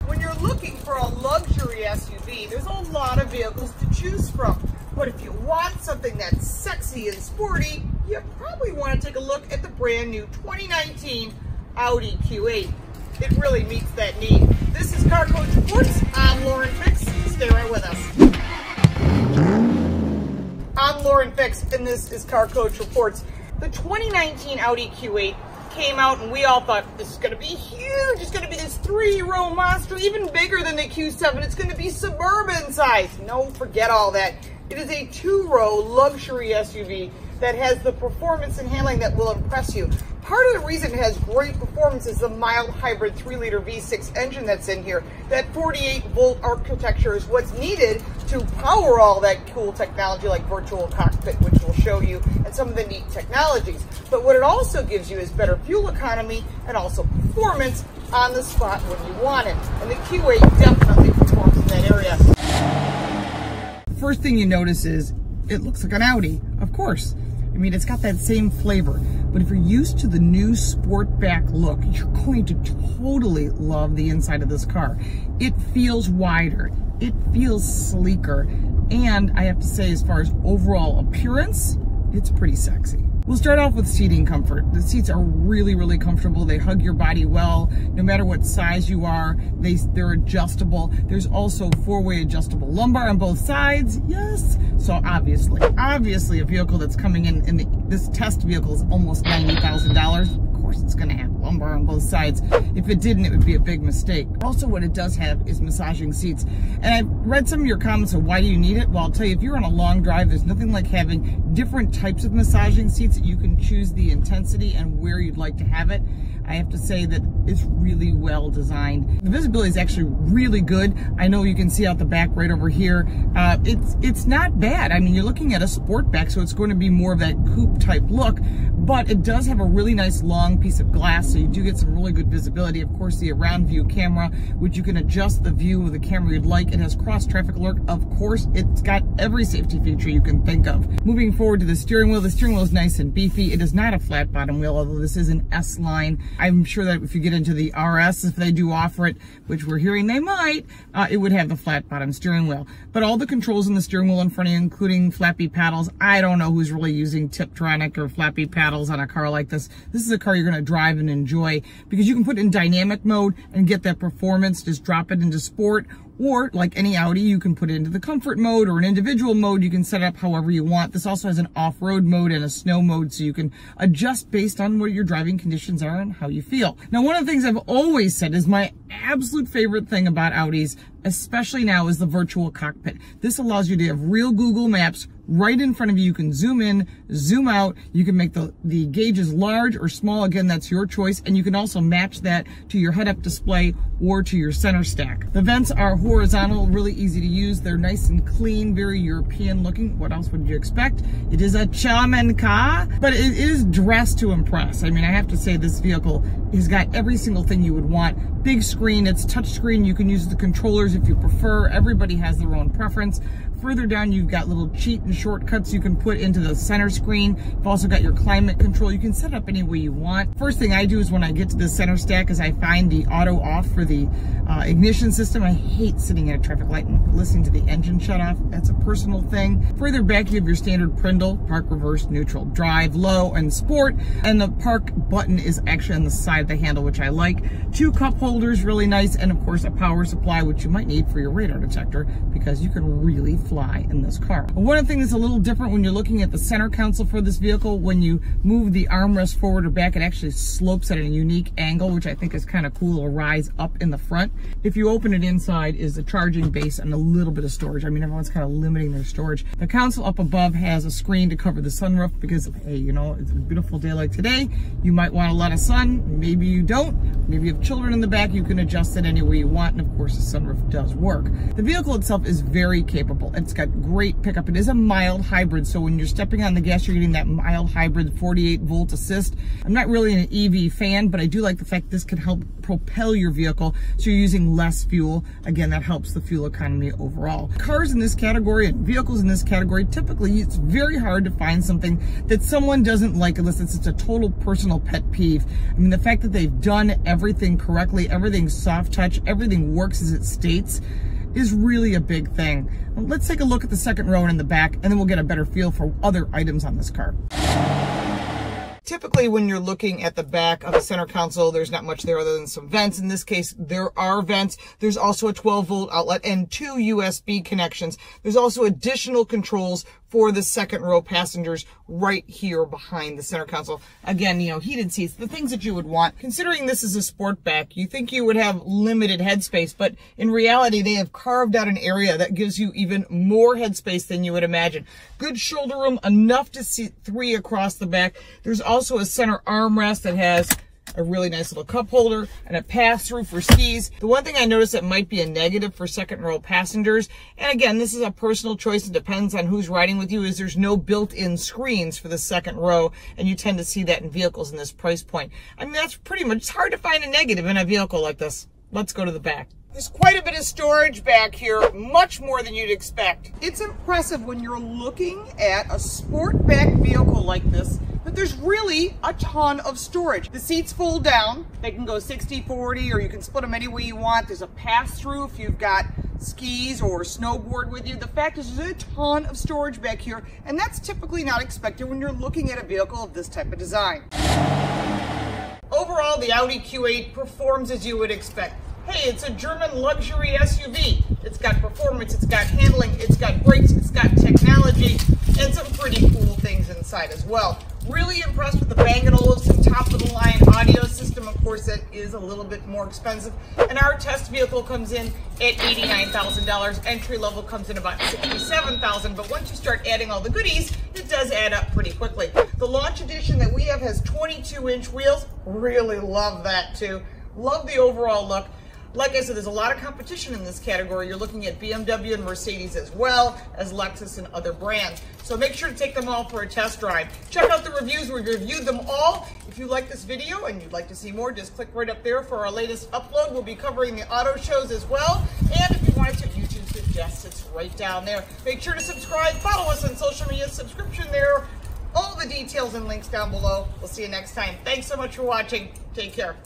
When you're looking for a luxury SUV, there's a lot of vehicles to choose from. But if you want something that's sexy and sporty, you probably want to take a look at the brand new 2019 Audi Q8. It really meets that need. This is Car Coach Reports. I'm Lauren Fix. Stay right with us. I'm Lauren Fix, and this is Car Coach Reports. The 2019 Audi Q8 came out, and we all thought this is going to be huge. It's going to be this 3-row monster, even bigger than the Q7. It's going to be suburban size. No, forget all that. It is a 2-row luxury SUV that has the performance and handling that will impress you. Part of the reason it has great performance is the mild hybrid 3-liter V6 engine that's in here. That 48-volt architecture is what's needed to power all that cool technology like virtual cockpit, which we'll show you, and some of the neat technologies. But what it also gives you is better fuel economy and also performance on the spot when you want it. And the Q8 definitely performs in that area. First thing you notice is it looks like an Audi, of course. I mean, it's got that same flavor, but if you're used to the new Sportback look, you're going to totally love the inside of this car. It feels wider, it feels sleeker, and I have to say, as far as overall appearance, it's pretty sexy. We'll start off with seating comfort. The seats are really, really comfortable. They hug your body well, no matter what size you are. They're adjustable. There's also 4-way adjustable lumbar on both sides. Yes. So obviously a vehicle that's coming in this test vehicle is almost $90,000. Of course, it's going to have lumbar on both sides. If it didn't, it would be a big mistake. Also, what it does have is massaging seats. And I've read some of your comments of why do you need it? Well, I'll tell you, if you're on a long drive, there's nothing like having different types of massaging seats that you can choose the intensity and where you'd like to have it. I have to say that it's really well designed. The visibility is actually really good. I know you can see out the back right over here. It's not bad. I mean, you're looking at a Sportback, so it's going to be more of that coupe type look, but it does have a really nice long piece of glass, so you do get some really good visibility. Of course, the around view camera, which you can adjust the view of the camera you'd like. It has cross traffic alert. Of course, it's got every safety feature you can think of. Moving forward to the steering wheel is nice and beefy. It is not a flat bottom wheel, although this is an S-line. I'm sure that if you get into the RS, if they do offer it, which we're hearing they might, it would have the flat bottom steering wheel. But all the controls in the steering wheel in front of you, including flappy paddles, I don't know who's really using Tiptronic or flappy paddles on a car like this. This is a car you're going to drive and enjoy because you can put it in dynamic mode and get that performance, just drop it into sport, or like any Audi, you can put it into the comfort mode or an individual mode. You can set it up however you want. This also has an off-road mode and a snow mode, so you can adjust based on what your driving conditions are and how you feel. Now, one of the things I've always said is my absolute favorite thing about Audis, especially now, is the virtual cockpit. This allows you to have real Google Maps right in front of you. You can zoom in, zoom out. You can make the gauges large or small. Again, that's your choice. And you can also match that to your head-up display or to your center stack. The vents are horizontal, really easy to use. They're nice and clean, very European looking. What else would you expect? It is a German car, but it is dressed to impress. I mean, I have to say this vehicle has got every single thing you would want. Big screen, it's touchscreen. You can use the controllers if you prefer. Everybody has their own preference. Further down, you've got little cheat and shortcuts you can put into the center screen. You've also got your climate control. You can set it up any way you want. First thing I do is when I get to the center stack is I find the auto off for the ignition system. I hate sitting at a traffic light and listening to the engine shut off. That's a personal thing. Further back, you have your standard Prindle, park, reverse, neutral, drive, low, and sport. And the park button is actually on the side of the handle, which I like. 2 cup holders, really nice. And of course, a power supply, which you might need for your radar detector because you can really fly in this car. One of the things that's a little different when you're looking at the center console for this vehicle, when you move the armrest forward or back, it actually slopes at a unique angle, which I think is kind of cool. It'll rise up in the front. If you open it, inside is a charging base and a little bit of storage. I mean, everyone's kind of limiting their storage. The console up above has a screen to cover the sunroof because, hey, you know, it's a beautiful day like today. You might want a lot of sun. Maybe you don't. Maybe you have children in the back. You can adjust it any way you want. And of course, the sunroof does work. The vehicle itself is very capable. It's got great pickup. It is a mild hybrid. So when you're stepping on the gas, you're getting that mild hybrid 48-volt assist. I'm not really an EV fan, but I do like the fact this can help propel your vehicle, so you're using less fuel. Again, that helps the fuel economy overall. Cars in this category and vehicles in this category, typically it's very hard to find something that someone doesn't like unless it's a total personal pet peeve. I mean, the fact that they've done everything correctly, everything's soft touch, everything works as it states, is really a big thing. Let's take a look at the second row and in the back, and then we'll get a better feel for other items on this car. Typically, when you're looking at the back of the center console, there's not much there other than some vents. In this case, there are vents. There's also a 12-volt outlet and 2 USB connections. There's also additional controls for the second row passengers right here behind the center console. Again, you know, heated seats, the things that you would want. Considering this is a Sportback, you think you would have limited headspace, but in reality, they have carved out an area that gives you even more headspace than you would imagine. Good shoulder room, enough to seat 3 across the back. There's also a center armrest that has a really nice little cup holder and a pass-through for skis. The one thing I noticed that might be a negative for second row passengers, and again, this is a personal choice, it depends on who's riding with you, is there's no built-in screens for the second row, and you tend to see that in vehicles in this price point. I mean, that's pretty much, it's hard to find a negative in a vehicle like this. Let's go to the back. There's quite a bit of storage back here, much more than you'd expect. It's impressive when you're looking at a Sportback vehicle like this, but there's really a ton of storage. The seats fold down. They can go 60-40, or you can split them any way you want. There's a pass-through if you've got skis or snowboard with you. The fact is there's a ton of storage back here, and that's typically not expected when you're looking at a vehicle of this type of design. Overall, the Audi Q8 performs as you would expect. Hey, it's a German luxury SUV. It's got performance, it's got handling, it's got brakes, it's got technology, and some pretty cool things inside as well. Really impressed with the Bang & Olufson top-of-the-line audio system. Of course, that is a little bit more expensive. And our test vehicle comes in at $89,000. Entry level comes in about $67,000. But once you start adding all the goodies, it does add up pretty quickly. The launch edition that we have has 22-inch wheels. Really love that too. Love the overall look. Like I said, there's a lot of competition in this category. You're looking at BMW and Mercedes as well as Lexus and other brands. So make sure to take them all for a test drive. Check out the reviews. We reviewed them all. If you like this video and you'd like to see more, just click right up there for our latest upload. We'll be covering the auto shows as well. And if you wanted to, YouTube suggests it's right down there. Make sure to subscribe. Follow us on social media. Subscription there. All the details and links down below. We'll see you next time. Thanks so much for watching. Take care.